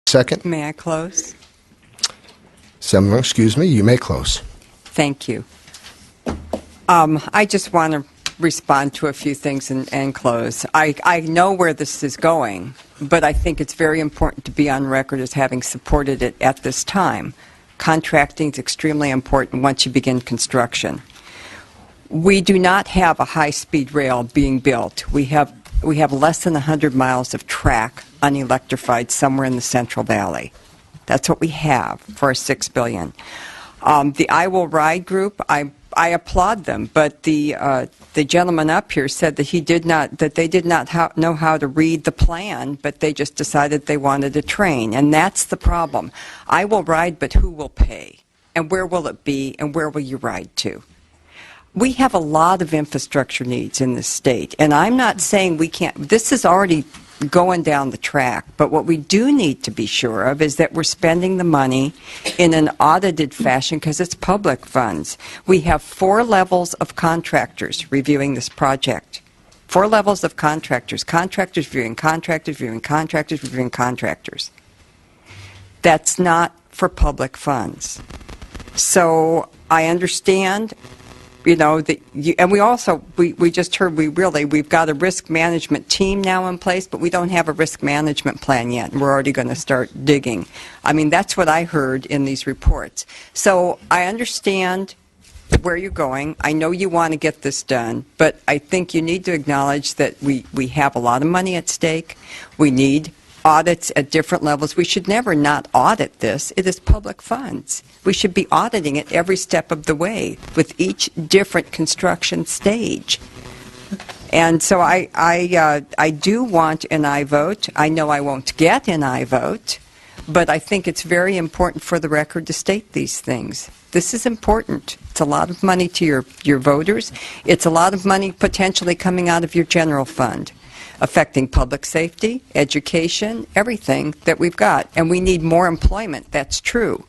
Second. May I close? Senator, excuse me, you may close. Thank you. I just want to respond to a few things and close. I know where this is going, but I think it's very important to be on record as having supported it at this time. Contracting is extremely important once you begin construction. We do not have a high-speed rail being built. We have less than 100 miles of track unelectrified somewhere in the Central Valley. That's what we have for $6 billion. The I Will Ride group, I applaud them, but the gentleman up here said that they did not know how to read the plan, but they just decided they wanted a train, and that's the problem. I will ride, but who will pay? And where will it be, and where will you ride to? We have a lot of infrastructure needs in this state, and I'm not saying we can't. This is already going down the track, but what we do need to be sure of is that we're spending the money in an audited fashion because it's public funds. We have 4 levels of contractors reviewing this project. 4 levels of contractors. Contractors reviewing contractors, reviewing contractors, reviewing contractors. That's not for public funds. So I understand, you know, and we also, we just heard we've got a risk management team now in place, but we don't have a risk management plan yet, and we're already going to start digging. I mean, that's what I heard in these reports. So I understand where you're going. I know you want to get this done, but I think you need to acknowledge that we have a lot of money at stake. We need audits at different levels. We should never not audit this. It is public funds. We should be auditing it every step of the way with each different construction stage. And so I do want an aye vote. I know I won't get an aye vote, but I think it's very important for the record to state these things. This is important. It's a lot of money to your voters. It's a lot of money potentially coming out of your general fund, affecting public safety, education, everything that we've got. And we need more employment, that's true.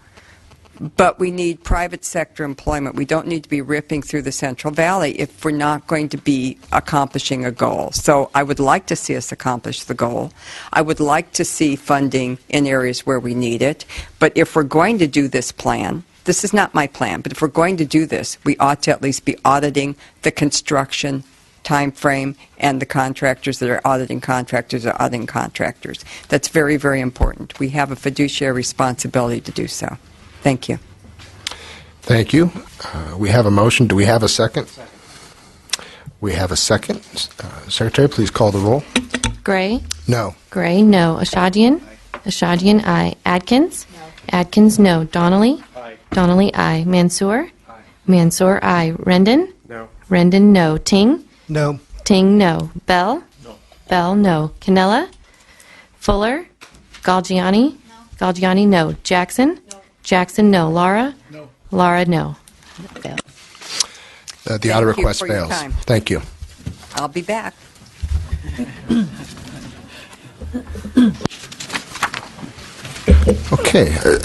But we need private sector employment. We don't need to be ripping through the Central Valley if we're not going to be accomplishing a goal. So I would like to see us accomplish the goal. I would like to see funding in areas where we need it. But if we're going to do this plan, this is not my plan, but if we're going to do this, we ought to at least be auditing the construction time frame, and the contractors that are auditing contractors are auditing contractors. That's very, very important. We have a fiduciary responsibility to do so. Thank you. Thank you. We have a motion. Do we have a second? We have a second. Secretary, please call the roll. Gray? No. Gray, no. Ashadian? Ashadian, aye. Adkins? No. Adkins, no. Donnelly? Aye. Donnelly, aye. Mansour? Aye. Mansour, aye. Rendon? No. Rendon, no. Ting? No. Ting, no. Bell? No. Bell, no. Canella? Fuller? Galgiani? No. Galgiani, no. Jackson? No. Jackson, no. Laura? No. Laura, no. The Thank audit you request for your fails. time. Thank you. I'll be back. Okay.